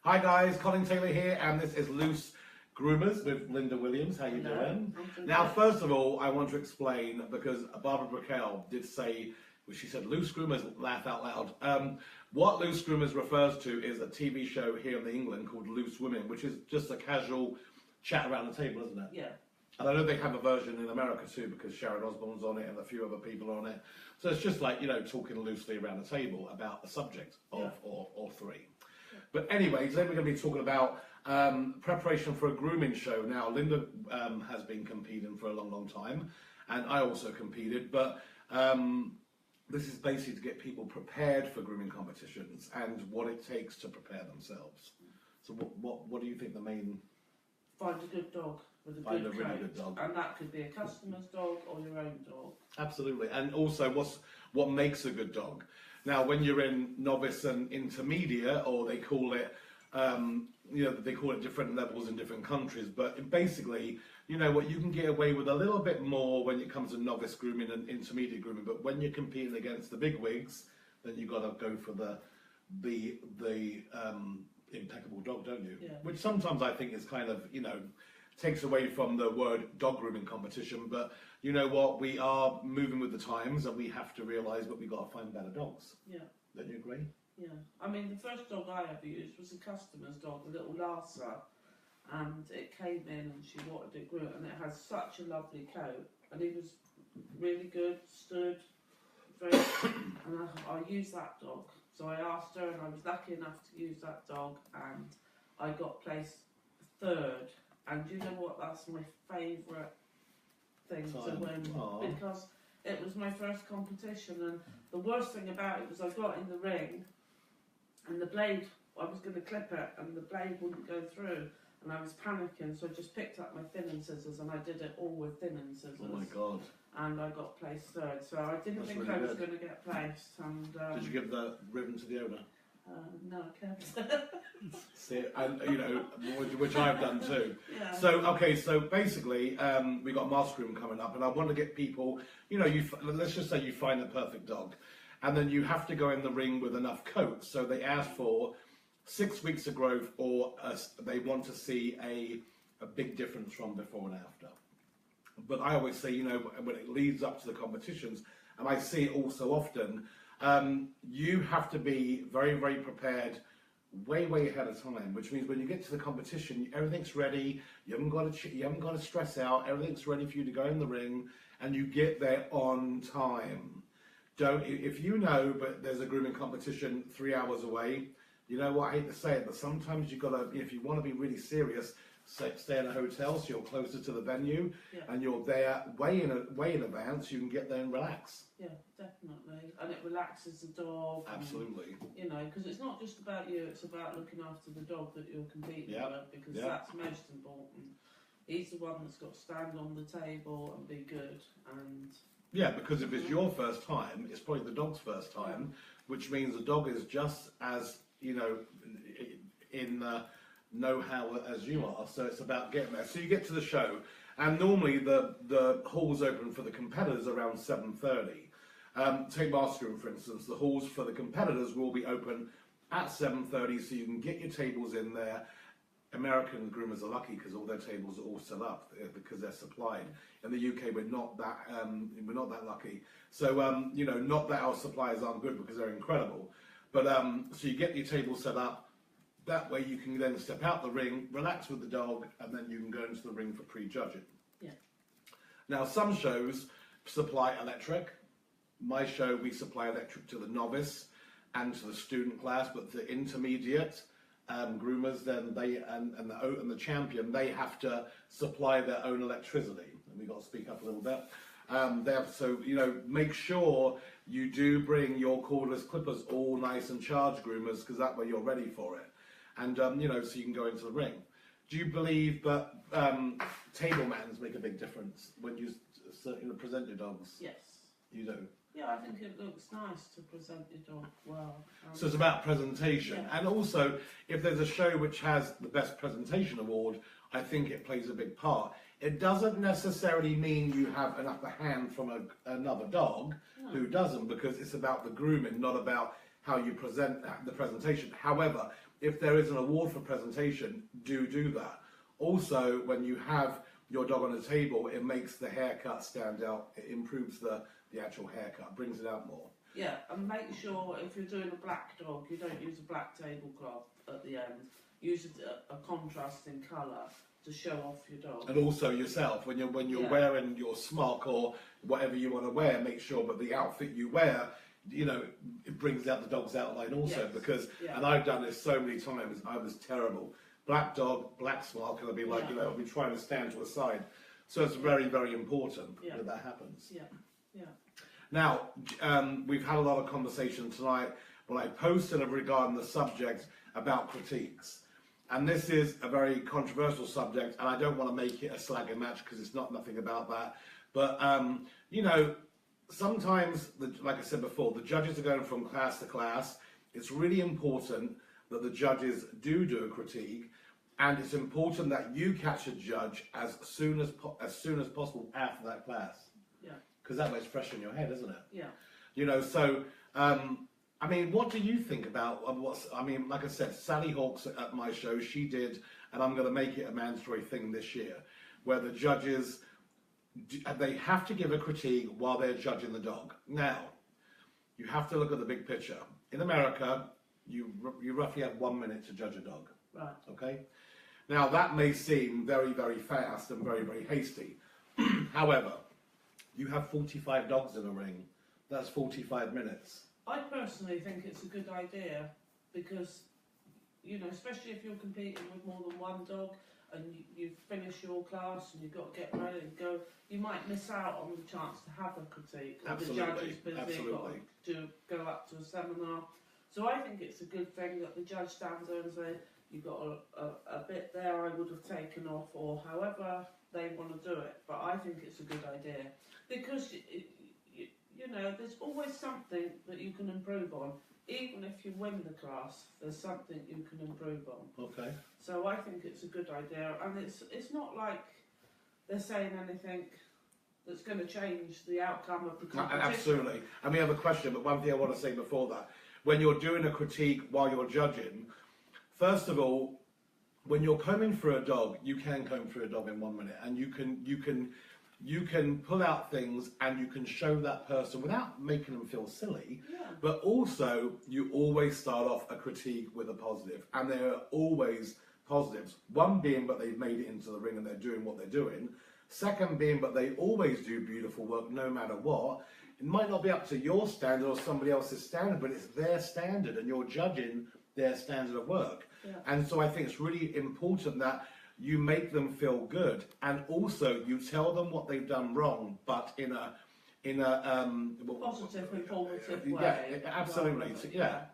Hi guys, Colin Taylor here, and this is Loose Groomers with Linda Williams. How you doing? Now, first of all, I want to explain, because Barbara Brickell did say, well, she said Loose Groomers, laugh out loud. What Loose Groomers refers to is a TV show here in England called Loose Women, which is just a casual chat around the table, isn't it? Yeah. And I know they have a version in America too, because Sharon Osbourne's on it and a few other people are on it. So it's just like, you know, talking loosely around the table about a subject of or three. But anyway, today we're going to be talking about preparation for a grooming show. Now, Linda has been competing for a long, long time, and I also competed, but this is basically to get people prepared for grooming competitions and what it takes to prepare themselves. So what do you think the main... Find a good dog with a Find good a really coat. good dog. And that could be a customer's dog or your own dog. Absolutely. And also, what makes a good dog? Now, when you're in novice and intermediate, or they call it, you know, they call it different levels in different countries, but basically, you know what, you can get away with a little bit more when it comes to novice grooming and intermediate grooming, but when you're competing against the big wigs, then you've got to go for the impeccable dog, don't you? Yeah. Which sometimes I think is kind of, you know, takes away from the word dog grooming competition, but you know what, we are moving with the times and we have to realise that we've got to find better dogs. Yeah. Don't you agree? Yeah. I mean, the first dog I ever used was a customer's dog, a little Lhasa, and it came in and she wanted it groomed, and it has such a lovely coat, and he was really good, stood, very, and I used that dog. So I asked her, and I was lucky enough to use that dog, and I got placed third. And you know what? That's my favourite thing to win, because it was my first competition, and the worst thing about it was I got in the ring, and the blade, I was going to clip it, and the blade wouldn't go through, and I was panicking, so I just picked up my thinning scissors, and I did it all with thinning scissors. Oh my God. And I got placed third, so I didn't think really I was good. going to get placed. And did you give the ribbon to the owner? no, I can't. See, and you know, which I've done too. Yeah. So okay, so basically, we got Master Groom coming up, and I want to get people. You know, let's just say you find the perfect dog, and then you have to go in the ring with enough coats. So they ask for 6 weeks of growth, or they want to see a big difference from before and after. But I always say, you know, when it leads up to the competitions, and I see it all so often, you have to be very, very prepared way ahead of time, which means when you get to the competition, everything's ready, you haven't got to stress out, everything's ready for you to go in the ring, and you get there on time. If you know, but there's a grooming competition 3 hours away, you know what, I hate to say it, but sometimes you've got to, if you want to be really serious, stay in a hotel so you're closer to the venue, and you're there way in advance, you can get there and relax. Yeah, definitely. And it relaxes the dog. Absolutely. And, you know, because it's not just about you, it's about looking after the dog that you're competing with, because that's most important. He's the one that's got to stand on the table and be good. And yeah, because if it's your first time, it's probably the dog's first time, which means the dog is just as, you know, in know-how as you are, so it's about getting there. So you get to the show, and normally the halls open for the competitors around 7:30. Take Master Groom, for instance, the halls for the competitors will be open at 7:30, so you can get your tables in there. American groomers are lucky because all their tables are all set up because they're supplied. In the UK, we're not that lucky. So you know, not that our suppliers aren't good, because they're incredible, but so you get your table set up. That way you can then step out the ring, relax with the dog, and then you can go into the ring for pre-judging. Yeah. Now, some shows supply electric. My show, we supply electric to the novice and to the student class, but the intermediate groomers, then they and the champion, they have to supply their own electricity. And we've got to speak up a little bit. So, you know, make sure you do bring your cordless clippers all nice and charged, groomers, because that way you're ready for it. And, you know, so you can go into the ring. Do you believe that table mans make a big difference when you present your dogs? yes. You do? Yeah, I think it looks nice to present your dog well. So it's about presentation. Yeah. And also, if there's a show which has the Best Presentation Award, I think it plays a big part. It doesn't necessarily mean you have an upper hand from another dog who doesn't, because it's about the grooming, not about how you present the presentation. However, if there is an award for presentation, do that. Also, when you have your dog on the table, it makes the haircut stand out. It improves the actual haircut, brings it out more. Yeah, and make sure if you're doing a black dog, you don't use a black tablecloth at the end. Use a contrasting colour to show off your dog. And also yourself, when you're wearing your smock or whatever you want to wear, make sure that the outfit you wear, you know, it brings out the dog's outline also. Yes. Because, and I've done this so many times, I was terrible. Black dog, black smock, and I'll be like, you know, I'll be trying to stand to a side. So it's very, very important that happens. Yeah, yeah. Now, we've had a lot of conversation tonight when I posted regarding the subject about critiques. And this is a very controversial subject, and I don't want to make it a slagging match because it's not nothing about that. But, you know, sometimes, like I said before, the judges are going from class to class. It's really important that the judges do a critique, and it's important that you catch a judge as soon as possible after that class. Yeah. Because that way it's fresh in your head, isn't it? Yeah. You know, so, I mean, what do you think about I mean, like I said, Sally Hawkes at my show, she did, and I'm going to make it a mandatory thing this year, where the judges, they have to give a critique while they're judging the dog. Now, you have to look at the big picture. In America, you roughly have 1 minute to judge a dog. Right. Okay? Now, that may seem very, very fast and very, very hasty. However, you have 45 dogs in a ring. That's 45 minutes. I personally think it's a good idea because, you know, especially if you're competing with more than one dog and you finish your class and you've got to get ready and go, you might miss out on the chance to have a critique. Or Absolutely. the judge is busy, got to go up to a seminar. So I think it's a good thing that the judge stands there and says, you've got a bit there I would have taken off, or however they want to do it. But I think it's a good idea because, you know, there's always something that you can improve on. Even if you win the class, there's something you can improve on. Okay. So I think it's a good idea, and it's not like they're saying anything that's going to change the outcome of the competition. Absolutely. And we have a question, but one thing I want to say before that. When you're doing a critique while you're judging, first of all, when you're combing through a dog, you can comb through a dog in 1 minute, and you can pull out things and you can show that person without making them feel silly. Yeah. But also, you always start off a critique with a positive, and there are always positives. One being that they've made it into the ring and they're doing what they're doing. Second being that they always do beautiful work no matter what. It might not be up to your standard or somebody else's standard, but it's their standard, and you're judging their standard of work. Yeah. And so I think it's really important that you make them feel good, and also you tell them what they've done wrong, but in a positive, informative way. Yeah, absolutely.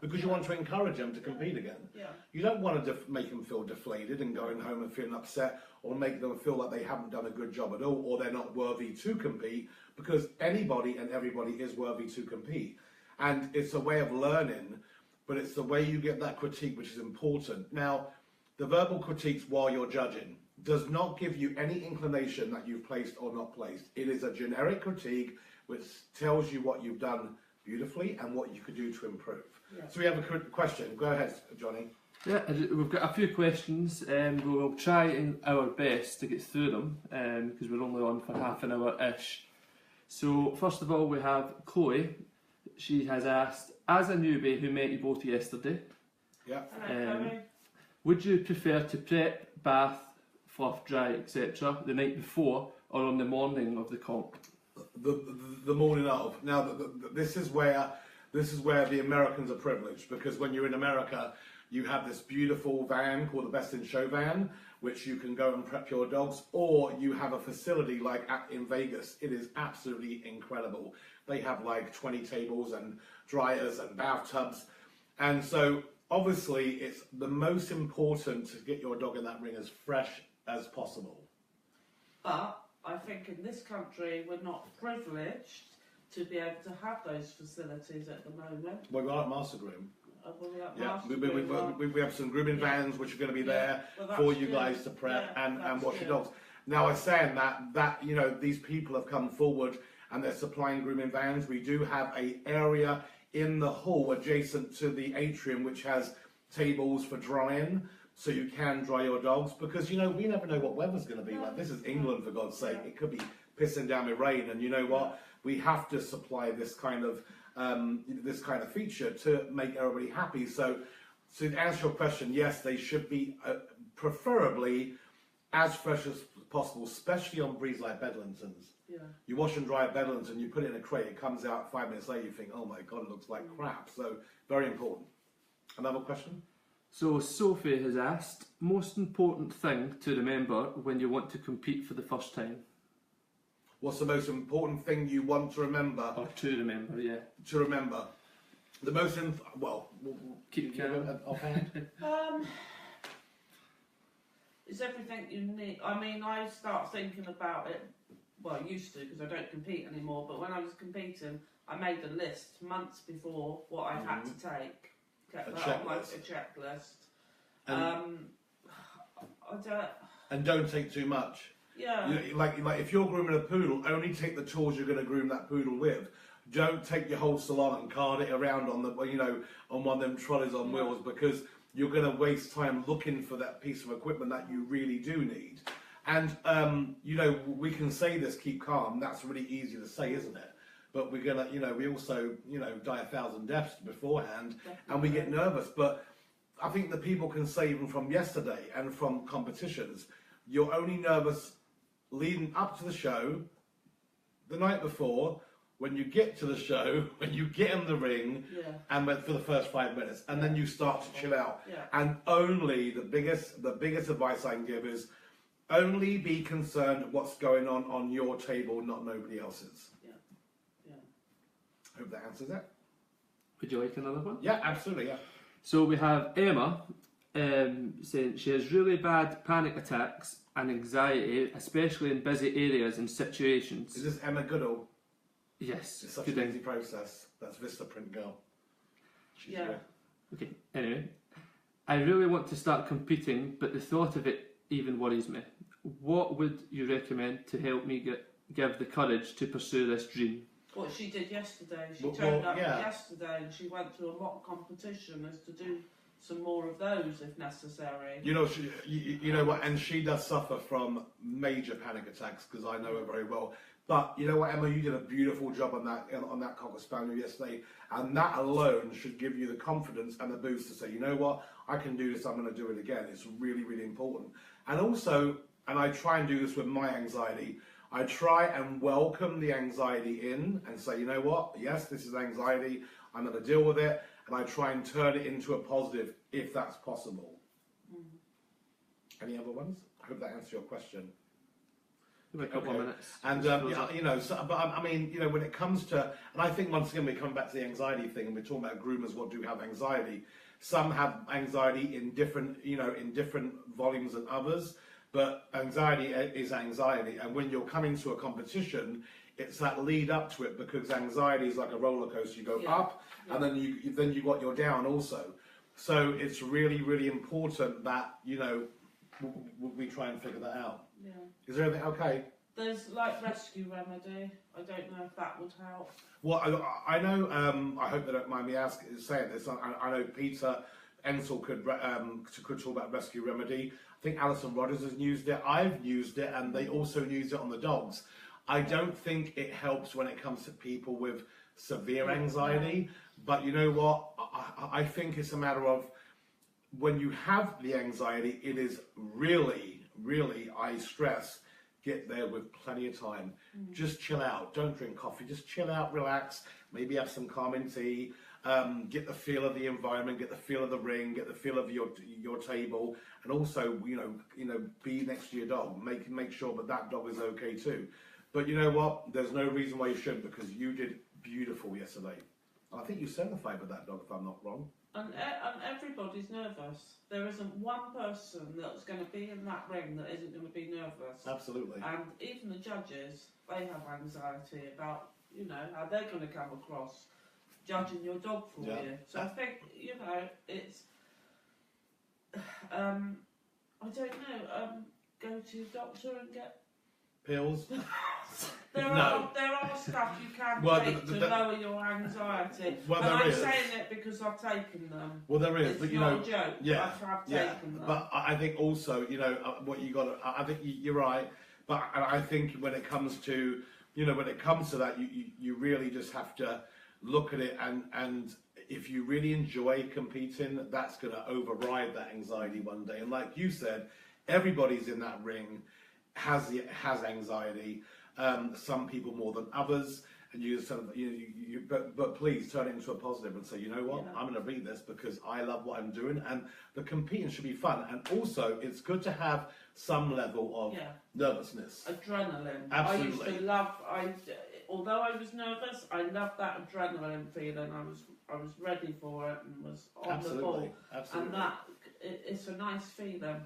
Because you want to encourage them to compete again. Yeah. You don't want to make them feel deflated and going home and feeling upset, or make them feel like they haven't done a good job at all, or they're not worthy to compete, because anybody and everybody is worthy to compete. And it's a way of learning, but it's the way you get that critique which is important. Now, the verbal critiques while you're judging does not give you any inclination that you've placed or not placed. It is a generic critique which tells you what you've done beautifully and what you could do to improve. Yeah. So we have a question. Go ahead, Johnny. Yeah, we've got a few questions, and we'll try our best to get through them because we're only on for half an hour-ish. So first of all, we have Chloe. She has asked, as a newbie who met you both yesterday, would you prefer to prep, bath, fluff, dry, etc. the night before or on the morning of the comp? The morning of. Now, this is where the Americans are privileged, because when you're in America, you have this beautiful van called the Best in Show van, which you can go and prep your dogs, or you have a facility like in Vegas. It is absolutely incredible. They have like 20 tables and dryers and bathtubs, and so obviously it's the most important to get your dog in that ring as fresh as possible. But I think in this country we're not privileged to be able to have those facilities at the moment. Well, we are at Master Groom. We have some grooming vans which are going to be there for you guys to prep and wash your dogs. Now, I'm saying that you know, these people have come forward and they're supplying grooming vans. We do have an area in the hall adjacent to the atrium which has tables for drying, so you can dry your dogs, because we never know what weather's going to be like. This is England, for God's sake. It could be pissing down with rain, and you know what? We have to supply this kind of feature to make everybody happy. So to answer your question, yes, they should be preferably as fresh as possible, especially on breeds like Bedlingtons. Yeah. You wash and dry a Bedlington, you put it in a crate, it comes out 5 minutes later, you think, oh my God, it looks like crap. So very important. Another question? So Sophie has asked, most important thing to remember when you want to compete for the first time? What's the most important thing you want to remember? Or to remember, yeah. To remember. The most, Keep going. Offhand? It's everything you need. I mean, I start thinking about it, well, I used to because I don't compete anymore, but when I was competing, I made a list months before what I had to take. Kept that on like a checklist. And don't take too much. Yeah. Like if you're grooming a poodle, only take the tools you're going to groom that poodle with. Don't take your whole salon and cart it around on on one of them trolleys on wheels, because you're going to waste time looking for that piece of equipment that you really do need. And we can say this, keep calm. That's really easy to say, isn't it? But we're gonna, we also, die 1,000 deaths beforehand, and we get nervous. But I think that people can say, even from yesterday and from competitions, you're only nervous leading up to the show, the night before, when you get to the show, when you get in the ring, and for the first 5 minutes, and then you start to chill out. And only the biggest advice I can give is only be concerned what's going on your table, not nobody else's. Hope that answers it. Would you like another one? Yeah, absolutely, yeah. So we have Emma saying she has really bad panic attacks and anxiety, especially in busy areas and situations. Is this Emma Goodall? Yes. It's such an easy process. That's Vistaprint girl. She's Okay, anyway. I really want to start competing, but the thought of it even worries me. What would you recommend to help me give the courage to pursue this dream? What she did yesterday. She turned up yesterday and she went to a mock competition as to do some more of those if necessary. You know what, and she does suffer from major panic attacks, because I know her very well. But you know what, Emma, you did a beautiful job on that Cocker Spaniel yesterday, and that alone should give you the confidence and the boost to say, you know what, I can do this, I'm going to do it again. It's really, really important. And also, and I try and do this with my anxiety, I try and welcome the anxiety in and say, you know what, yes, this is anxiety, I'm going to deal with it, and I try and turn it into a positive if that's possible. Any other ones? I hope that answers your question. A couple of minutes. And but I mean, when it comes to, and I think once again we're coming back to the anxiety thing, and we're talking about groomers what do have anxiety. Some have anxiety in different volumes than others, but anxiety is anxiety, and when you're coming to a competition, it's that lead up to it, because anxiety is like a roller coaster. You go up, and then you got your down also. So it's really, really important that we try and figure that out. Yeah. Is there anything okay? There's like rescue remedy. I don't know if that would help. Well, I know. I hope they don't mind me saying this. I know Peter Ensel could talk about rescue remedy. I think Alison Rogers has used it. I've used it, and they also use it on the dogs. I don't think it helps when it comes to people with severe anxiety. But you know what? I think it's a matter of when you have the anxiety, it is really, really, I stress, get there with plenty of time. Just chill out. Don't drink coffee. Just chill out, relax. Maybe have some calming tea. Get the feel of the environment. Get the feel of the ring. Get the feel of your table. And also, be next to your dog. Make sure that dog is okay too. But you know what? There's no reason why you shouldn't, because you did beautiful yesterday. I think you certified with that dog, if I'm not wrong. And everybody's nervous. There isn't one person that's going to be in that ring that isn't going to be nervous. Absolutely. And even the judges, they have anxiety about, how they're going to come across judging your dog for you. So I think, it's, I don't know, go to your doctor and get pills? There No. are stuff you can Well, take to lower your anxiety. Well, and there I'm is. saying it because I've taken them. Well, there is, It's but you not know, a joke. yeah, I have taken them. But I think also, you know, what you got. I think you're right, but I think when it comes to, you know, when it comes to that, you really just have to look at it, and if you really enjoy competing, that's going to override that anxiety one day. And like you said, everybody's in that ring has anxiety. Some people more than others, and you just sort of, but please turn it into a positive and say, you know what, I'm going to beat this because I love what I'm doing, and the competing should be fun. And also, it's good to have some level of nervousness, adrenaline. Absolutely. I used to love. Although I was nervous, I loved that adrenaline feeling. I was ready for it and was on the ball. Absolutely. And it's a nice feeling.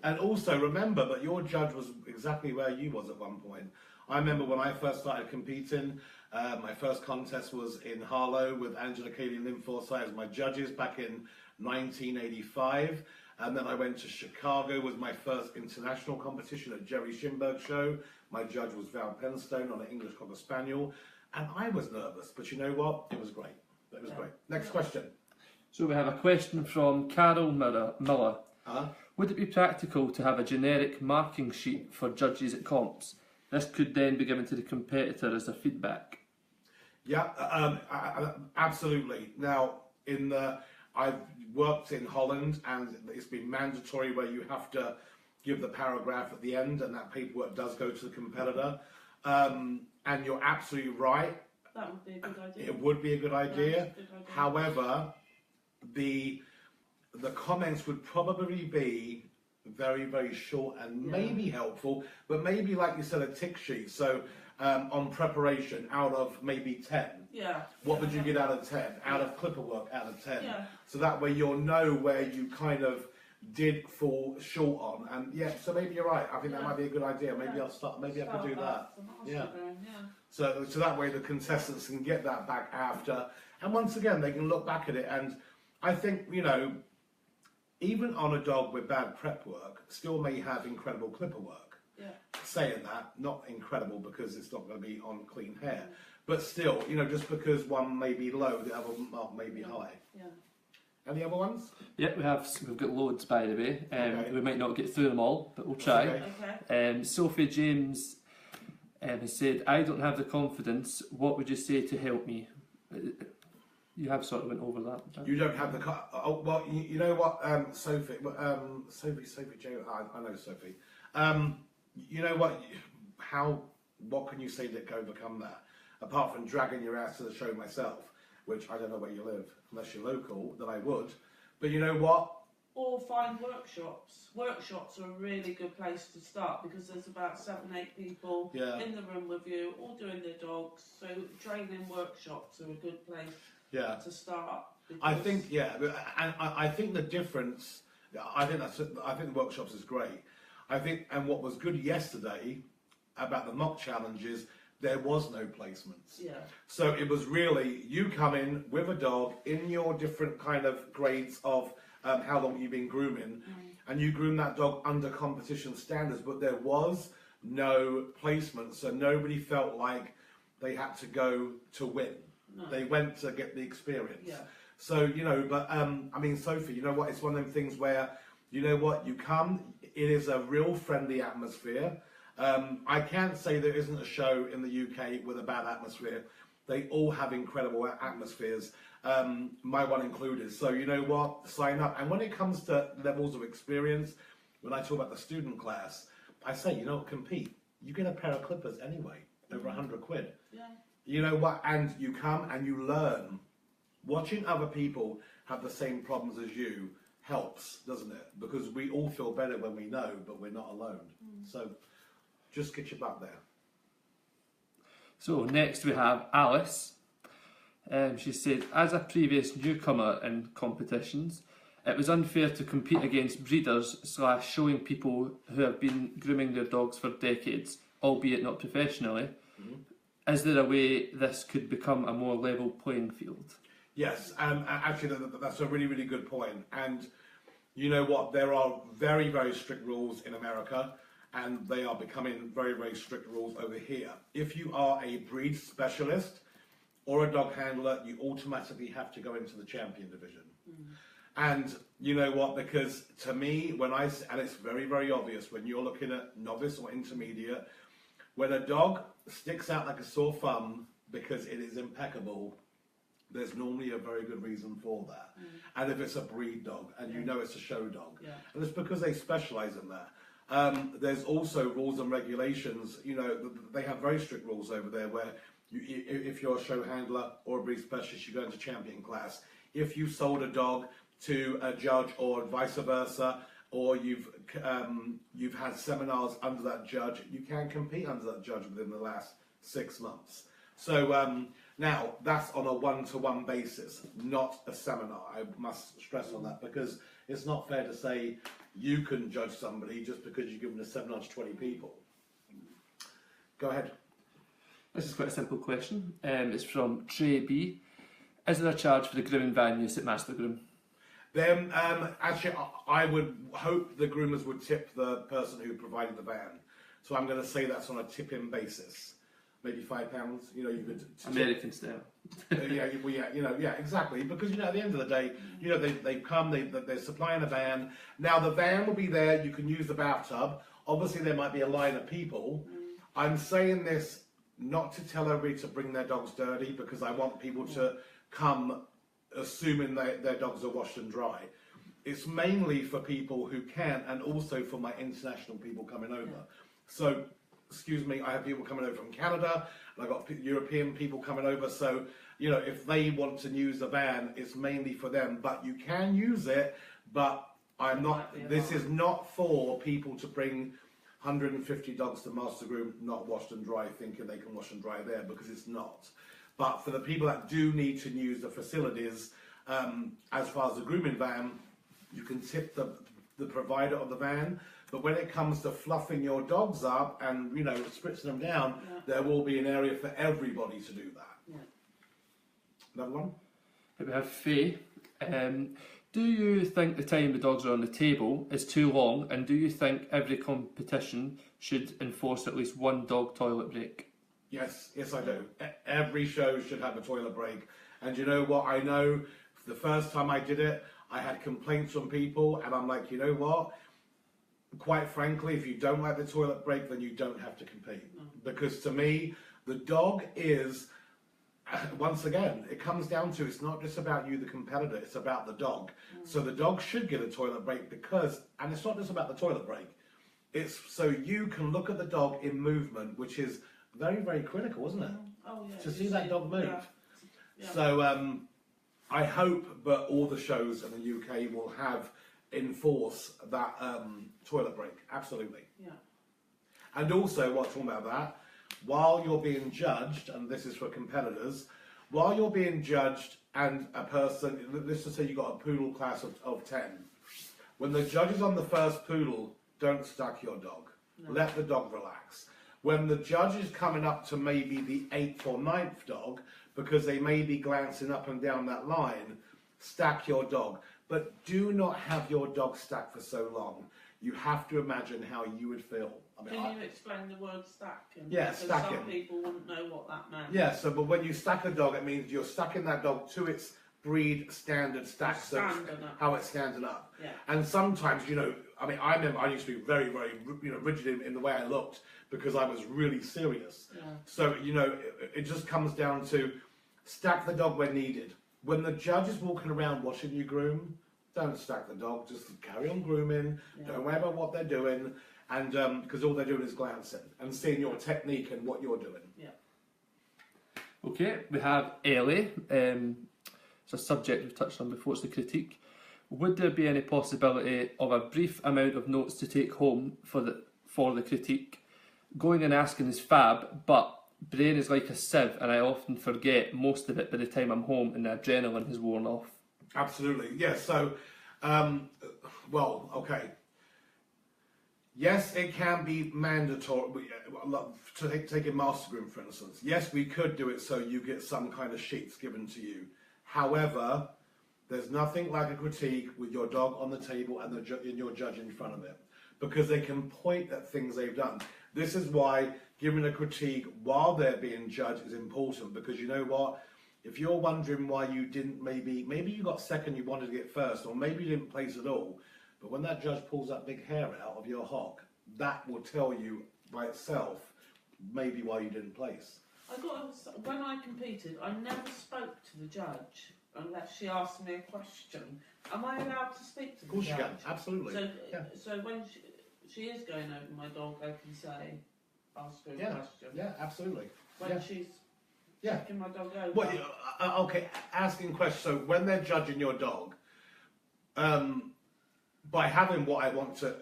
And also remember that your judge was exactly where you was at one point. I remember when I first started competing, my first contest was in Harlow with Angela Cayley and Lynn Forsyth as my judges back in 1985. And then I went to Chicago, was my first international competition at Jerry Schimberg's show. My judge was Val Penstone on an English Cocker Spaniel. And I was nervous, but you know what? It was great. It was great. Next question. So we have a question from Carol Miller. Uh-huh. Would it be practical to have a generic marking sheet for judges at comps? This could then be given to the competitor as a feedback. Yeah, absolutely. Now, I've worked in Holland, and it's been mandatory where you have to give the paragraph at the end, and that paperwork does go to the competitor. And you're absolutely right. That would be a good idea. It would be a good idea. Yeah, it's a good idea. However, the comments would probably be very, very short and maybe helpful, but maybe, like you said, a tick sheet. So on preparation, out of maybe 10. Yeah. What would you get out of 10? Out of clipper work, out of 10. Yeah. So that way you'll know where you kind of did fall short on. And so maybe you're right. I think that might be a good idea. Maybe I'll start. Maybe I could do that. Yeah. So that way the contestants can get that back after, and once again they can look back at it. And I think, even on a dog with bad prep work, still may have incredible clipper work. Yeah. Saying that, not incredible because it's not going to be on clean hair, but still, just because one may be low, the other mark may be high. Yeah. Any other ones? Yeah, we've got loads, by the way. Okay. We might not get through them all, but we'll try. Okay. Sophie James has said, I don't have the confidence. What would you say to help me? You have sort of went over that. You don't have the... Oh, well, you know what, Sophie... Sophie J... I know Sophie. You know what? What can you say to overcome that? Apart from dragging your ass to the show myself, which I don't know where you live. Unless you're local, then I would. But you know what? Or find workshops. Workshops are a really good place to start because there's about 7-8 people in the room with you, all doing their dogs. So training workshops are a good place to start. I think, and I think the difference. I think the workshops is great. I think, and what was good yesterday about the mock challenges, there was no placements. Yeah. So it was really you come in with a dog in your different kind of grades of how long you've been grooming, and you groom that dog under competition standards, but there was no placement, so nobody felt like they had to go to win. No. They went to get the experience. Yeah. So, but I mean, Sophie, you know what? It's one of them things where, you come, it is a real friendly atmosphere. I can't say there isn't a show in the UK with a bad atmosphere. They all have incredible atmospheres, my one included. So you know what? Sign up. And when it comes to levels of experience, when I talk about the student class, I say, compete. You get a pair of clippers anyway, over £100. Yeah. You know what? And you come and you learn. Watching other people have the same problems as you helps, doesn't it? Because we all feel better when we know, but we're not alone. So just get your butt there. So next we have Alice. She said, as a previous newcomer in competitions, it was unfair to compete against breeders / showing people who have been grooming their dogs for decades, albeit not professionally. Is there a way this could become a more level playing field? Yes, actually that's a really, really good point. And you know what? There are very, very strict rules in America. and they are becoming very, very strict rules over here. If you are a breed specialist or a dog handler, you automatically have to go into the champion division. And you know what? Because to me, and it's very, very obvious when you're looking at novice or intermediate, when a dog sticks out like a sore thumb because it is impeccable, there's normally a very good reason for that. And if it's a breed dog and you know it's a show dog, and it's because they specialize in that. There's also rules and regulations. You know, they have very strict rules over there where if you're a show handler or a breed specialist, you go into champion class. If you sold a dog to a judge or vice versa, or you've had seminars under that judge, you can compete under that judge within the last 6 months. So now that's on a one-to-one basis, not a seminar. I must stress on that, because it's not fair to say you can judge somebody just because you've given a seminar to 20 people. Go ahead. This is quite a simple question. It's from Trey B. Is there a charge for the grooming van use at Master Groom? Then, actually, I would hope the groomers would tip the person who provided the van. So I'm going to say that's on a tip-in basis. Maybe £5. You know, you could American style. yeah, exactly. Because at the end of the day, they've come, they're supplying a van. Now the van will be there. You can use the bathtub. Obviously, there might be a line of people. I'm saying this not to tell everybody to bring their dogs dirty, because I want people to come assuming their dogs are washed and dry. It's mainly for people who can, and also for my international people coming over. So, excuse me, I have people coming over from Canada, and I've got European people coming over. So, if they want to use the van, it's mainly for them. But you can use it, but this is not for people to bring 150 dogs to Master Groom, not washed and dry, thinking they can wash and dry there, because it's not. But for the people that do need to use the facilities, as far as the grooming van, you can tip the provider of the van. But when it comes to fluffing your dogs up and, spritzing them down, there will be an area for everybody to do that. Yeah. Another one? We have Faye. Do you think the time the dogs are on the table is too long, and do you think every competition should enforce at least one dog toilet break? Yes, I do. Every show should have a toilet break. And you know what? I know the first time I did it, I had complaints from people, and I'm like, you know what? Quite frankly, if you don't like the toilet break, then you don't have to compete. Because to me, the dog is, once again, it comes down to, it's not just about you, the competitor, it's about the dog. So the dog should get a toilet break and it's not just about the toilet break. It's so you can look at the dog in movement, which is very, very critical, isn't it? Oh, yeah. To see that dog move. Yeah. So I hope that all the shows in the UK will enforce that toilet break. Absolutely. Yeah. And also, what's talking about that, while you're being judged, and this is for competitors, while you're being judged and a person, let's just say you've got a poodle class of 10, when the judge is on the first poodle, don't stack your dog. No. Let the dog relax. When the judge is coming up to maybe the 8th or 9th dog, because they may be glancing up and down that line, stack your dog. But do not have your dog stacked for so long. You have to imagine how you would feel. Can you explain the word stacking? Yeah, stacking. Some people wouldn't know what that meant. Yeah, but when you stack a dog, it means you're stacking that dog to its breed standard stack, so how it's standing up. Yeah. And sometimes, I remember I used to be very, very, rigid in the way I looked, because I was really serious. Yeah. So, it just comes down to stack the dog when needed. When the judge is walking around watching you groom, don't stack the dog, just carry on grooming, don't worry about what they're doing, and because all they're doing is glancing and seeing your technique and what you're doing. Yeah. Okay, we have Ellie. It's a subject we've touched on before, it's the critique. Would there be any possibility of a brief amount of notes to take home for the critique? Going and asking is fab, but brain is like a sieve, and I often forget most of it by the time I'm home and the adrenaline has worn off. Absolutely, yes. So, okay. Yes, it can be mandatory. Take a Master Groom, for instance. Yes, we could do it so you get some kind of sheets given to you. However, There's nothing like a critique with your dog on the table and your judge in front of it, because they can point at things they've done. This is why giving a critique while they're being judged is important, because you know what? If you're wondering why you didn't, maybe you got second, you wanted to get first, or maybe you didn't place at all, but when that judge pulls that big hair out of your hock, that will tell you by itself maybe why you didn't place. When I competed, I never spoke to the judge unless she asked me a question. Am I allowed to speak to the judge? Of course you can, absolutely. So when she is going over my dog, I can say, ask her a question. Yeah, absolutely. When she's checking my dog over. Well, okay, asking questions. So when they're judging your dog, by having what I want to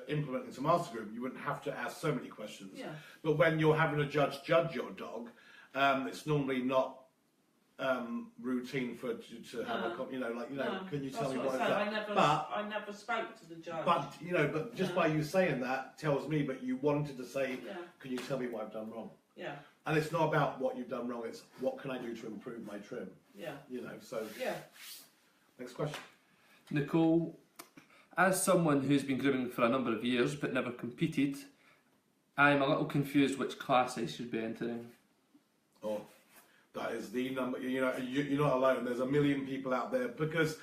implement into Master Groom, you wouldn't have to ask so many questions. Yeah. But when you're having a judge your dog, it's normally not routine to have a can you tell me what I've done? I never spoke to the judge. But just by you saying that tells me, but you wanted to say, can you tell me what I've done wrong? Yeah. And it's not about what you've done wrong, it's what can I do to improve my trim? Yeah. Yeah. Next question. Nicole, as someone who's been grooming for a number of years but never competed, I'm a little confused which class I should be entering. Oh, that is the number. You're not alone. There's a million people out there because,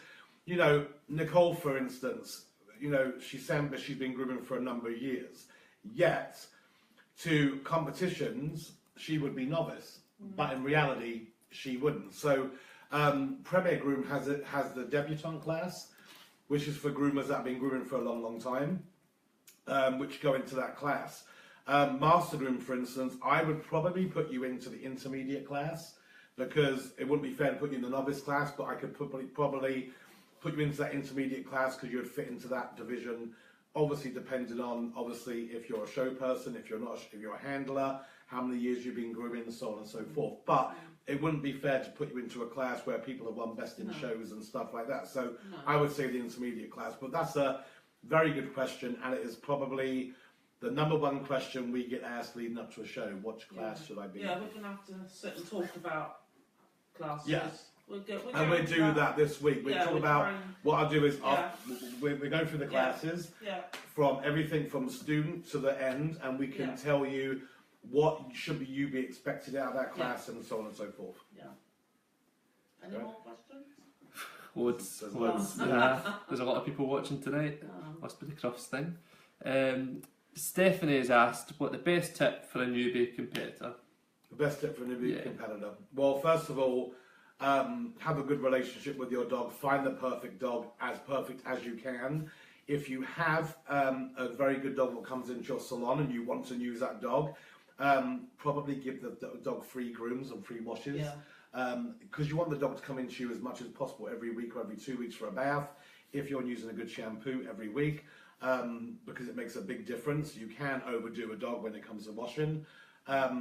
Nicole, for instance, she's saying that she's been grooming for a number of years. Yet, to competitions, she would be novice, but in reality, she wouldn't. So, Premier Groom has the debutante class, which is for groomers that have been grooming for a long, long time, which go into that class. Master Groom, for instance, I would probably put you into the intermediate class because it wouldn't be fair to put you in the novice class, but I could probably put you into that intermediate class because you would fit into that division. Obviously, depending on if you're a show person, if you're not, if you're a handler, how many years you've been grooming, and so on and so forth. But it wouldn't be fair to put you into a class where people have won best in shows and stuff like that. So I would say the intermediate class. But that's a very good question, and it is probably the number one question we get asked leading up to a show. Which class should I be? Yeah, we're going to have to sit and talk about classes. Yeah. We'll do that this week. We'll talk about what I'll do is we go through the classes from everything from student to the end, and we can tell you what should you be expected out of that class and so on and so forth. Yeah. Any more questions? Loads. There's a lot of people watching tonight. Must be the Crufts thing. Stephanie has asked what the best tip for a newbie competitor. The best tip for a newbie competitor. Well, first of all, have a good relationship with your dog. Find the perfect dog, as perfect as you can. If you have a very good dog that comes into your salon and you want to use that dog, probably give the dog free grooms and free washes. Because you want the dog to come into you as much as possible every week or every 2 weeks for a bath. If you're using a good shampoo every week, because it makes a big difference. You can overdo a dog when it comes to washing. But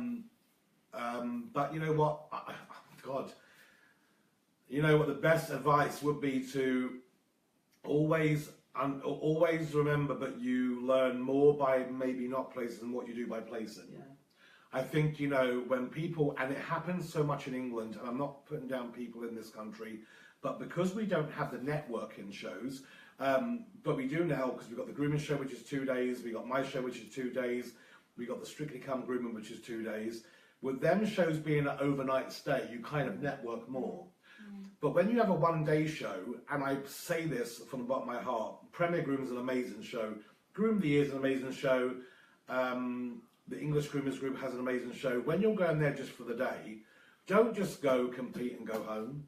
you know what? The best advice would be to always remember that you learn more by maybe not placing than what you do by placing. Yeah. I think, when people, and it happens so much in England, and I'm not putting down people in this country, but because we don't have the networking shows, but we do now, because we've got the Grooming show, which is 2 days, we got my show, which is 2 days, we got the Strictly Come Grooming, which is 2 days. With them shows being an overnight stay, you kind of network more. But when you have a one-day show, and I say this from the bottom of my heart, Premier Groom is an amazing show. Groom of the Year is an amazing show. The English Groomers Group has an amazing show. When you're going there just for the day, don't just go compete and go home.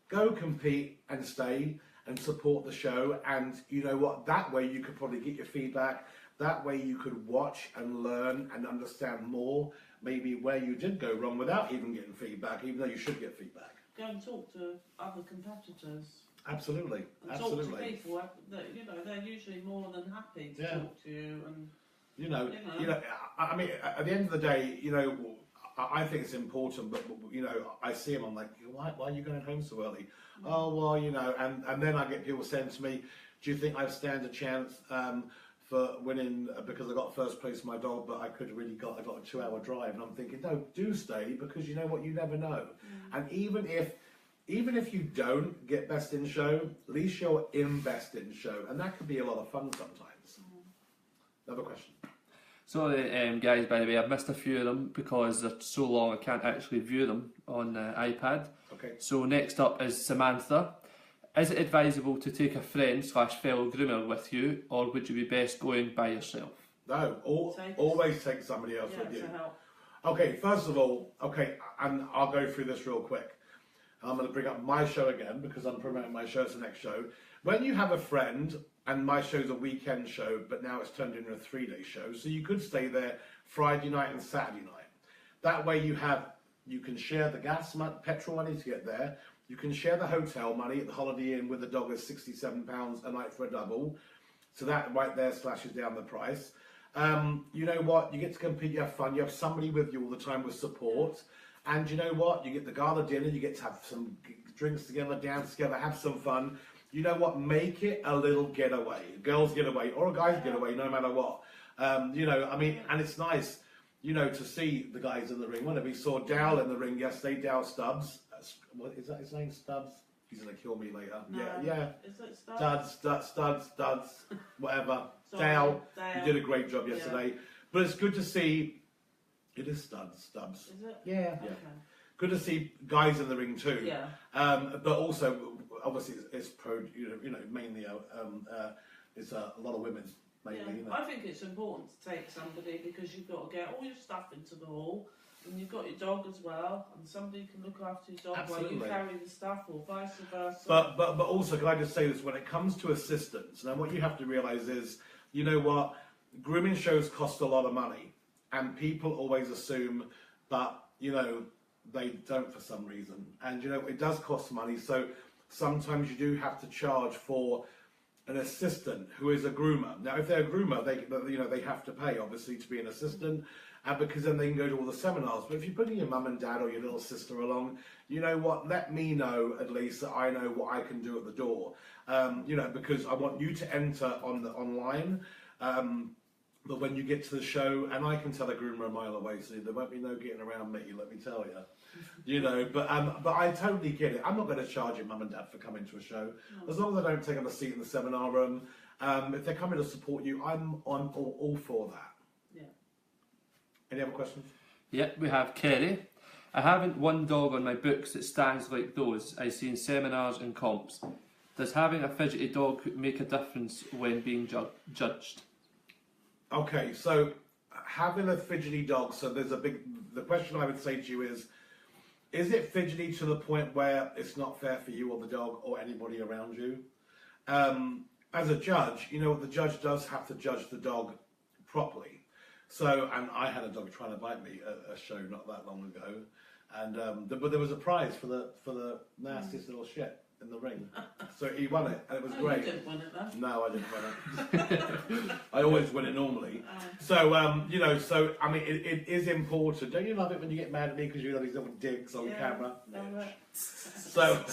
Go compete and stay and support the show. And you know what? That way you could probably get your feedback. That way you could watch and learn and understand more, maybe where you did go wrong without even getting feedback, even though you should get feedback. Go and talk to other competitors. Absolutely. And talk to people that they're usually more than happy to talk to you. And I mean, at the end of the day, I think it's important, but I see them. I'm like, why are you going home so early? Oh well, and then I get people saying to me, do you think I stand a chance for winning because I got first place for my dog, but I got a 2-hour drive? And I'm thinking, no, do stay, because you know what, you never know. And even if even if you don't get best in show, at least you're in best in show, and that can be a lot of fun sometimes. Another question. Sorry, guys, by the way, I've missed a few of them because they're so long I can't actually view them on the iPad. Okay. So next up is Samantha. Is it advisable to take a friend/fellow groomer with you, or would you be best going by yourself? No, always take somebody else with you. To help. Okay, first of all, and I'll go through this real quick. I'm going to bring up my show again because I'm promoting my show. It's the next show. When you have a friend, and my show's a weekend show, but now it's turned into a 3-day show, so you could stay there Friday night and Saturday night. That way you can share the petrol money to get there. You can share the hotel money at the Holiday Inn with the dog is £67 a night for a double. So that right there slashes down the price. You know what? You get to compete, you have fun, you have somebody with you all the time with support. And you know what? You get the gala dinner, you get to have some drinks together, dance together, have some fun. You know what? Make it a little getaway. Girls getaway or a guy's getaway, no matter what. You know, I mean, and it's nice, you know, to see the guys in the ring. Whenever we saw Dal in the ring yesterday, Dal Stubbs. What is that his name? Stubbs? He's going to kill me later. No. Yeah. Is it Stubbs? Studs, whatever. Sorry, Dale, Dale. you did a great job yesterday. But it's good to see, it is Stubbs. Is it? Yeah. Okay. Good to see guys in the ring too. Yeah. But also, obviously, it's mainly it's a lot of women. Mainly, Yeah. you know. I think it's important to take somebody because you've got to get all your stuff into the hall, and you've got your dog as well, and somebody can look after your dog Absolutely. while you carry the stuff, or vice versa. But also, can I just say this? When it comes to assistance, now what you have to realise is, you know what, grooming shows cost a lot of money, and people always assume that, you know, they don't for some reason, and you know it does cost money. So sometimes you do have to charge for an assistant who is a groomer. Now, if they're a groomer, they have to pay obviously to be an assistant, and because then they can go to all the seminars. But if you're putting your mum and dad or your little sister along, you know what? Let me know at least that I know what I can do at the door. You know, because I want you to enter on the online. But when you get to the show, and I can tell a groomer a mile away, so there won't be no getting around me. Let me tell you. You know, but I totally get it. I'm not going to charge your mum and dad for coming to a show, as long as I don't take up a seat in the seminar room. If they're coming to support you, I'm all for that. Yeah. Any other questions? Yep, we have Kerry. I haven't one dog on my books that stands like those I see in seminars and comps. Does having a fidgety dog make a difference when being judged? Okay, so having a fidgety dog, so the question I would say to you is it fidgety to the point where it's not fair for you or the dog or anybody around you? As a judge, you know, the judge does have to judge the dog properly. So, and I had a dog trying to bite me at a show not that long ago, and but there was a prize for the nastiest little shit in the ring. So he won it, and it was great. You didn't win it though. No, I didn't win it. I always win it normally. So, you know, so I mean, it is important. Don't you love it when you get mad at me because you know these little digs on camera? No, So,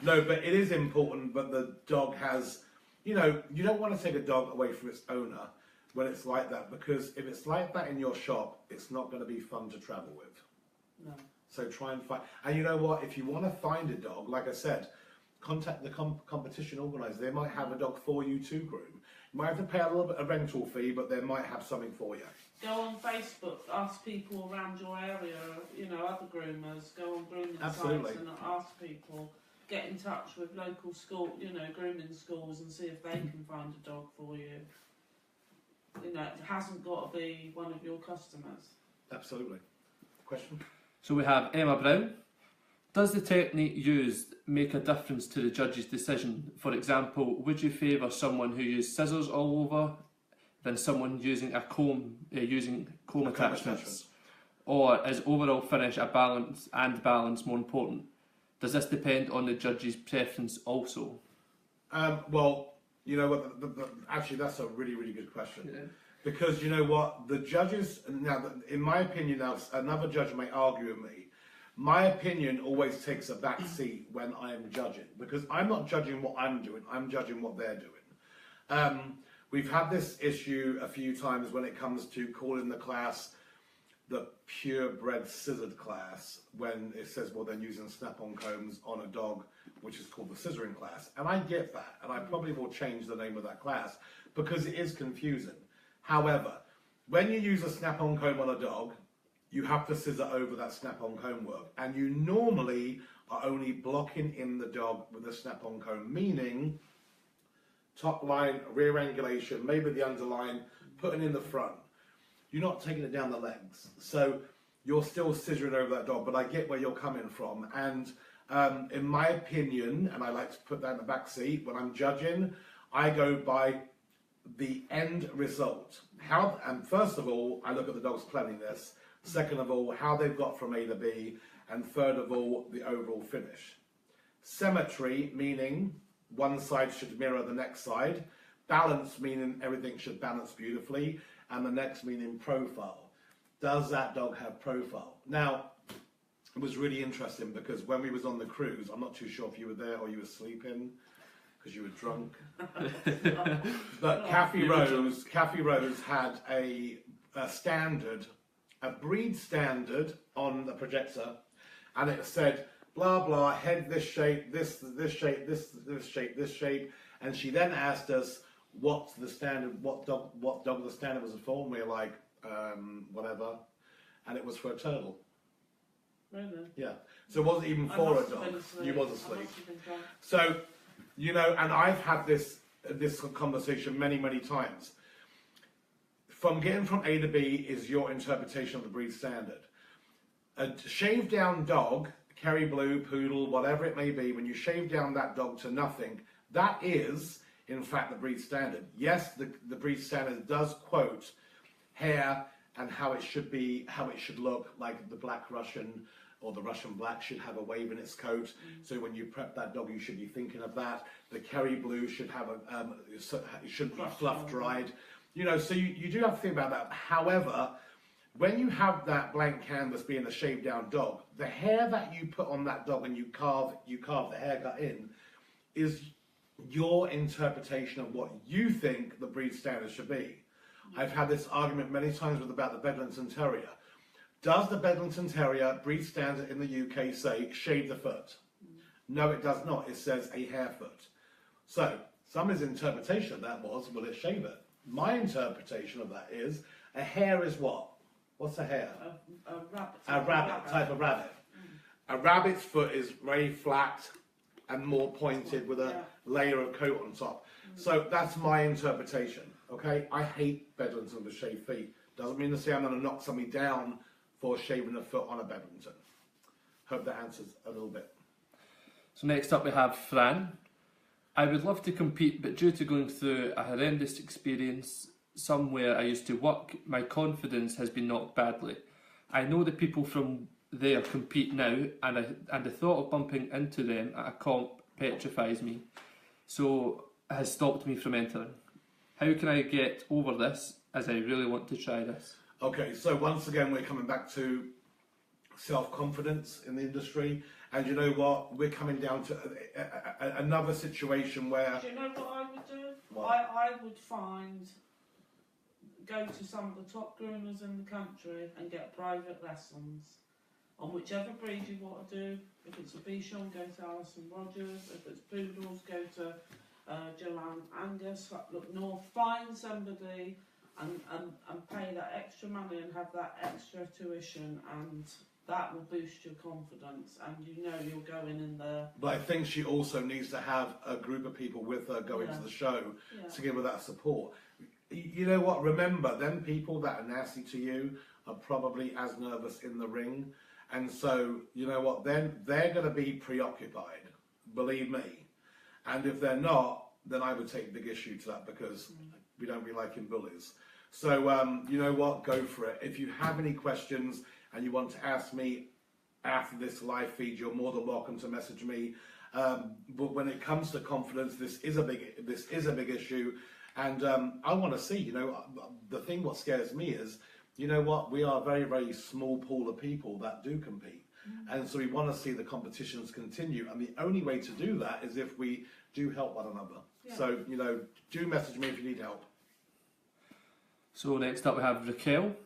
no, but it is important. But the dog has, you know, you don't want to take a dog away from its owner when it's like that, because if it's like that in your shop, it's not going to be fun to travel with. No. So try and find, and you know what? If you want to find a dog, like I said, contact the competition organizer. They might have a dog for you to groom. You might have to pay a little bit of rental fee, but they might have something for you. Go on Facebook, ask people around your area, you know, other groomers. Go on grooming Absolutely. sites and ask people. Get in touch with local school, you know, grooming schools, and see if they can find a dog for you. You know, it hasn't got to be one of your customers. Absolutely. Question? So we have Emma Brown. Does the technique used make a difference to the judge's decision? For example, would you favour someone who used scissors all over than someone using a comb, attachments? Or is overall finish balance more important? Does this depend on the judge's preference also? Well, you know what? Actually, that's a really, really good question. Yeah. Because you know what? The judges, now, in my opinion, now another judge may argue with me. My opinion always takes a back seat when I am judging, because I'm not judging what I'm doing, I'm judging what they're doing. We've had this issue a few times when it comes to calling the class. the purebred scissored class when it says, well, they're using snap-on combs on a dog, which is called the scissoring class. And I get that, and I probably will change the name of that class because it is confusing. However, when you use a snap-on comb on a dog, you have to scissor over that snap-on comb work, and you normally are only blocking in the dog with a snap-on comb, meaning top line, rear angulation, maybe the underline, putting in the front. You're not taking it down the legs. So you're still scissoring over that dog, but I get where you're coming from. And in my opinion, and I like to put that in the back seat, when I'm judging, I go by the end result. And first of all, I look at the dog's cleanliness. Second of all, how they've got from A to B. And third of all, the overall finish. Symmetry, meaning one side should mirror the next side. Balance, meaning everything should balance beautifully. And the next meaning profile. Does that dog have profile? Now, it was really interesting because when we was on the cruise, I'm not too sure if you were there or you were sleeping because you were drunk. But Kathy Rose had a standard, a breed standard on the projector, and it said blah blah, head this shape, this shape, this shape, this shape, and she then asked us what's the standard, what dog the standard was for, and we were like, whatever, and it was for a turtle. Really? Yeah. So it wasn't even for a dog. You was asleep. So, you know, and I've had this conversation many times. From getting from A to B is your interpretation of the breed standard. A shaved down dog, Kerry Blue, Poodle, whatever it may be, when you shave down that dog to nothing, that is, in fact, the breed standard. Yes, the breed standard does quote hair and how it should be, how it should look, like the black Russian or the Russian black should have a wave in its coat. So when you prep that dog, you should be thinking of that. The Kerry Blue should have it shouldn't be fluff dried. You know, so you do have to think about that. However, when you have that blank canvas being a shaved down dog, the hair that you put on that dog and you carve the haircut in is your interpretation of what you think the breed standard should be. I've had this argument many times about the Bedlington Terrier. Does the Bedlington Terrier breed standard in the UK say shave the foot? No, it does not. It says a hair foot. So somebody's interpretation of that was, will it shave it? My interpretation of that is a hair is what? What's a hair? A rabbit. A rabbit, type of rabbit. A rabbit's foot is very flat and more pointed with a layer of coat on top. So that's my interpretation. Okay, I hate Bedlington with shaved feet. Doesn't mean to say I'm going to knock somebody down for shaving a foot on a Bedlington. Hope that answers a little bit. So next up we have Fran. I would love to compete, but due to going through a horrendous experience somewhere I used to work, my confidence has been knocked badly. I know the people from there compete now, and the thought of bumping into them at a comp petrifies me. So it has stopped me from entering. How can I get over this, as I really want to try this? Okay, so once again we're coming back to self-confidence in the industry, and you know what, we're coming down to another situation where... Do you know what I would do? What? I would go to some of the top groomers in the country and get private lessons on whichever breed you want to do. If it's a Bichon, go to Alison Rogers. If it's Poodles, go to Joanne Angus. Look north, find somebody and pay that extra money and have that extra tuition, and that will boost your confidence, and you know you're going in there. But I think she also needs to have a group of people with her going to the show to give her that support. You know what, remember, them people that are nasty to you are probably as nervous in the ring, and so, you know what, then they're going to be preoccupied, believe me. And if they're not, then I would take big issue to that, because we don't be liking bullies. So, you know what, go for it. If you have any questions and you want to ask me after this live feed, you're more than welcome to message me. But when it comes to confidence, this is a big issue. And I want to see, you know, the thing what scares me is, you know what, we are a very, very small pool of people that do compete. And so we want to see the competitions continue. And the only way to do that is if we do help one another. Yeah. So, you know, do message me if you need help. So next up we have Raquel.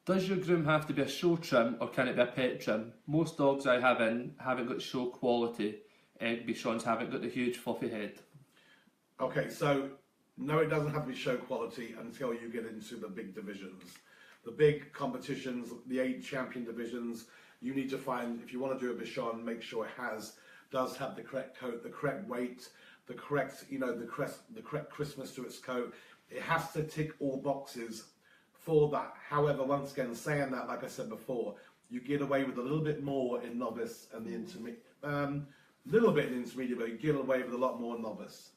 Does your groom have to be a show trim or can it be a pet trim? Most dogs I have in haven't got show quality. Bichons haven't got the huge fluffy head. Okay, so no, it doesn't have to be show quality until you get into the big divisions. The big competitions, the 8 champion divisions, you need to find, if you want to do a Bichon, make sure it does have the correct coat, the correct weight, the correct, the correct crispness to its coat. It has to tick all boxes for that. However, once again, saying that, like I said before, you get away with a little bit more in novice and the intermediate, little bit in intermediate, but you get away with a lot more in novice.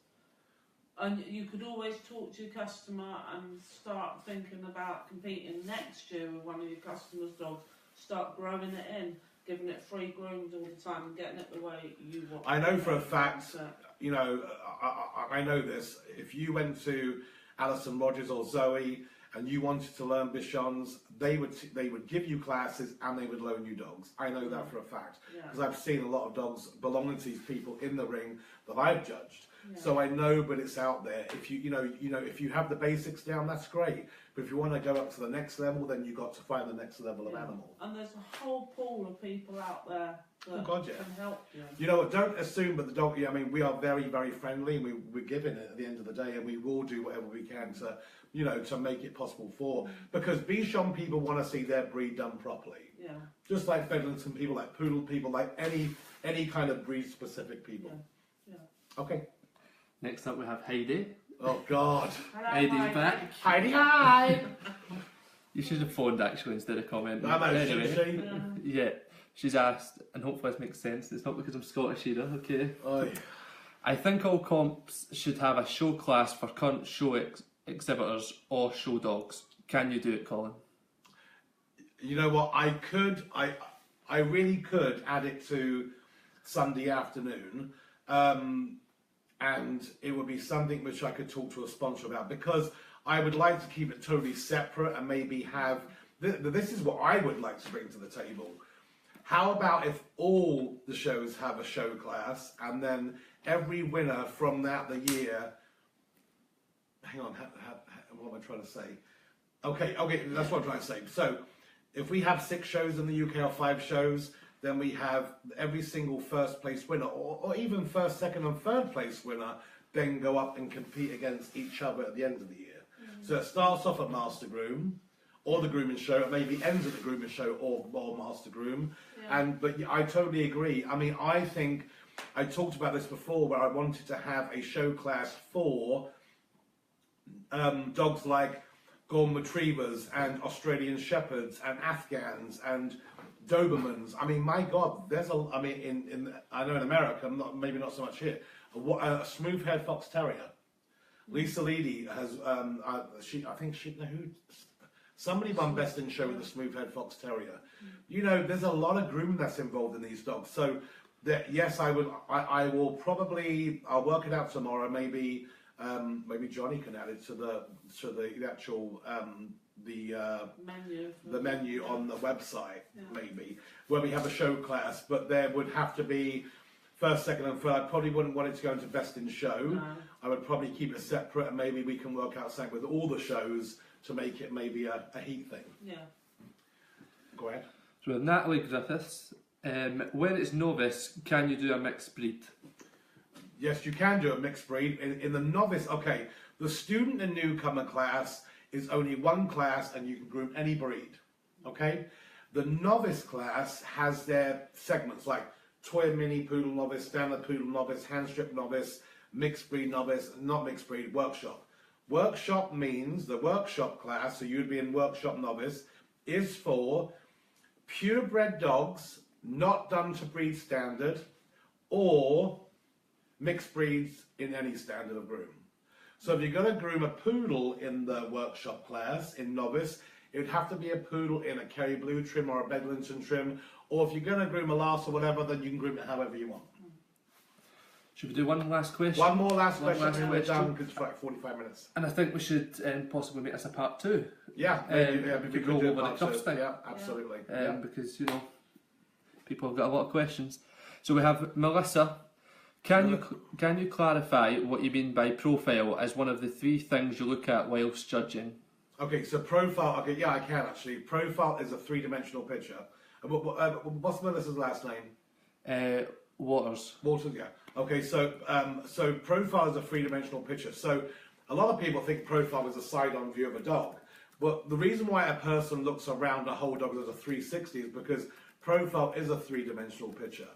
And you could always talk to your customer and start thinking about competing next year with one of your customers' dogs. Start growing it in, giving it free grooms all the time and getting it the way you want. I know for a fact, I know this, if you went to Alison Rogers or Zoe and you wanted to learn Bichons, they would give you classes and they would loan you dogs. I know that for a fact because I've seen a lot of dogs belonging to these people in the ring that I've judged. Yeah. So I know, but it's out there. If if you have the basics down, that's great. But if you want to go up to the next level, then you've got to find the next level of animal. And there's a whole pool of people out there that can help you. You know what? Don't assume that the dog. I mean, we are very, very friendly, and we're giving it at the end of the day, and we will do whatever we can to, to make it possible for. Because Bichon people want to see their breed done properly. Yeah. Just like Bedlington people, like Poodle people, like any kind of breed-specific people. Yeah. Okay. Next up we have Heidi. Oh God. Hello, Heidi's back. Heidi, hi! You should have phoned actually instead of commenting. Anyway, yeah, she's asked, and hopefully this makes sense, it's not because I'm Scottish either, okay? Oy. I think all comps should have a show class for current show exhibitors or show dogs. Can you do it, Colin? You know what, I really could add it to Sunday afternoon. And it would be something which I could talk to a sponsor about, because I would like to keep it totally separate and maybe have, this is what I would like to bring to the table. How about if all the shows have a show class and then every winner from the year, hang on, what am I trying to say? Okay, that's what I'm trying to say. So if we have 6 shows in the UK or 5 shows, then we have every single first place winner, or even first, second and third place winner, then go up and compete against each other at the end of the year. So it starts off at Master Groom, or the Grooming Show, it maybe ends at the Grooming Show or Master Groom. But I totally agree. I mean, I think, I talked about this before, where I wanted to have a show class for dogs like Golden Retrievers and Australian Shepherds and Afghans and Dobermans. I mean, my God, there's I know in America, maybe not so much here, a smooth-haired fox terrier. Lisa Leedy has, somebody won Best in Show with the smooth-haired fox terrier. You know, there's a lot of grooming that's involved in these dogs. So, yes, I will probably, I'll work it out tomorrow. Maybe Johnny can add it to the actual the menu on the website, maybe, where we have a show class, but there would have to be first, second and third. I probably wouldn't want it to go into Best in Show. No. I would probably keep it separate, and maybe we can work out something with all the shows to make it maybe a heat thing. Yeah. Go ahead. So with Natalie Griffiths, when it's novice, can you do a mixed breed? Yes, you can do a mixed breed. In the novice, okay, the student and newcomer class is only one class and you can groom any breed, okay? The novice class has their segments like toy mini poodle novice, standard poodle novice, hand strip novice, mixed breed novice, not mixed breed, workshop. Workshop means the workshop class, so you'd be in workshop novice, is for purebred dogs not done to breed standard or mixed breeds in any standard of groom. So if you're going to groom a poodle in the workshop class, in novice, it would have to be a poodle in a Kerry Blue trim or a Bedlington trim, or if you're going to groom a Lhasa or whatever, then you can groom it however you want. Should we do one last question? One more last question, and we're done, because it's like 45 minutes. And I think we should possibly make this a part 2. Yeah, we could go over the cuffs thing. Yeah, absolutely. Because, people have got a lot of questions. So we have Melissa. Can you clarify what you mean by profile as one of the 3 things you look at whilst judging? Okay, so profile. Okay, yeah, I can actually. Profile is a three-dimensional picture. What's Melissa's last name? Waters. Walter, yeah. Okay, so profile is a three-dimensional picture. So a lot of people think profile is a side-on view of a dog. But the reason why a person looks around a whole dog as a 360 is because profile is a three-dimensional picture.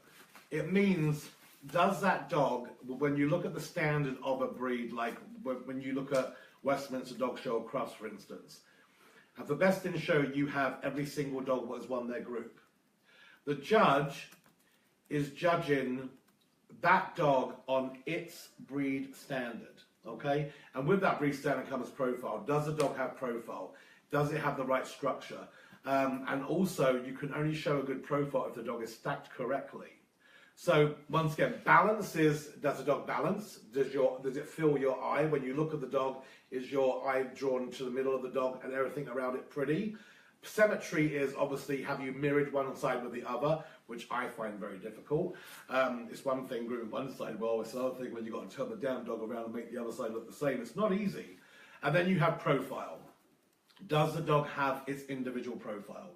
It means, does that dog, when you look at the standard of a breed, like when you look at Westminster Dog Show or Crufts, for instance, at the Best in Show, you have every single dog that has won their group. The judge is judging that dog on its breed standard, okay? And with that breed standard comes profile. Does the dog have profile? Does it have the right structure? And also, you can only show a good profile if the dog is stacked correctly. So once again, balance is, does the dog balance? Does it fill your eye? When you look at the dog, is your eye drawn to the middle of the dog and everything around it pretty? Symmetry is obviously, have you mirrored one side with the other, which I find very difficult. It's one thing grooming one side well, it's another thing when you've got to turn the damn dog around and make the other side look the same. It's not easy. And then you have profile. Does the dog have its individual profile?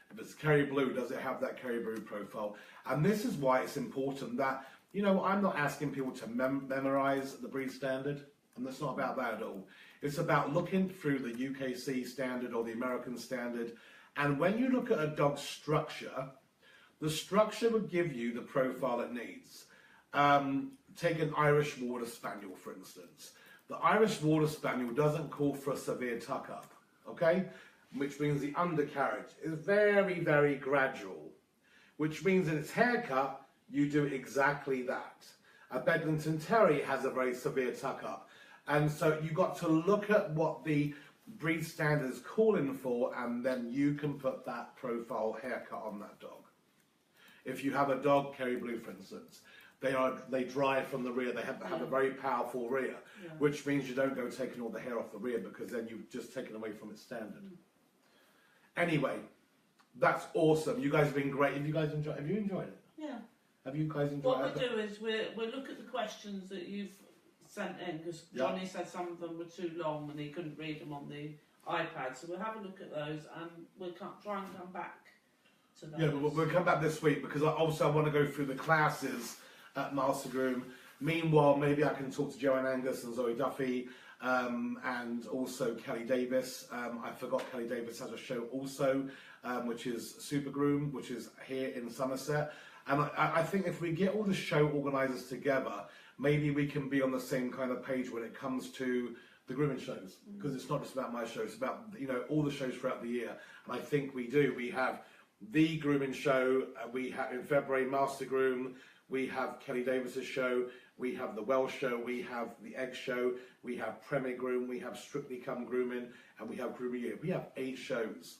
If it's Kerry Blue, does it have that Kerry Blue profile? And this is why it's important that, you know, I'm not asking people to memorize the breed standard, and it's not about that at all. It's about looking through the UKC standard or the American standard, and when you look at a dog's structure, the structure will give you the profile it needs. Take an Irish Water Spaniel, for instance. The Irish Water Spaniel doesn't call for a severe tuck-up, okay? Which means the undercarriage is very, very gradual, which means in its haircut, you do exactly that. A Bedlington Terrier has a very severe tuck-up. And so you've got to look at what the breed standard is calling for, and then you can put that profile haircut on that dog. If you have a dog, Kerry Blue, for instance, they drive from the rear, they have a very powerful rear, which means you don't go taking all the hair off the rear, because then you've just taken away from its standard. Anyway, that's awesome. You guys have been great. Have you enjoyed it? Yeah. Have you guys enjoyed it? What we'll do is we'll look at the questions that you've sent in, because Johnny said some of them were too long and he couldn't read them on the iPad. So we'll have a look at those and we'll try and come back to those. Yeah, we'll come back this week, because also I want to go through the classes at Master Groom. Meanwhile, maybe I can talk to Joanne Angus and Zoe Duffy, and also Kelly Davis. I forgot Kelly Davis has a show also, which is Super Groom, which is here in Somerset. And I think if we get all the show organisers together, maybe we can be on the same kind of page when it comes to the grooming shows, because it's not just about my show, it's about, you know, all the shows throughout the year. And I think we do. We have the grooming show, we have in February Master Groom, we have Kelly Davis's show, we have the Welsh show, we have the Egg show, we have Premier Groom, we have Strictly Come Grooming, and we have Grooming Year. We have 8 shows.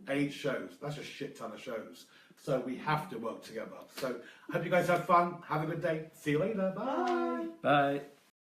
8 shows. That's a shit ton of shows. So we have to work together. So I hope you guys have fun. Have a good day. See you later. Bye. Bye.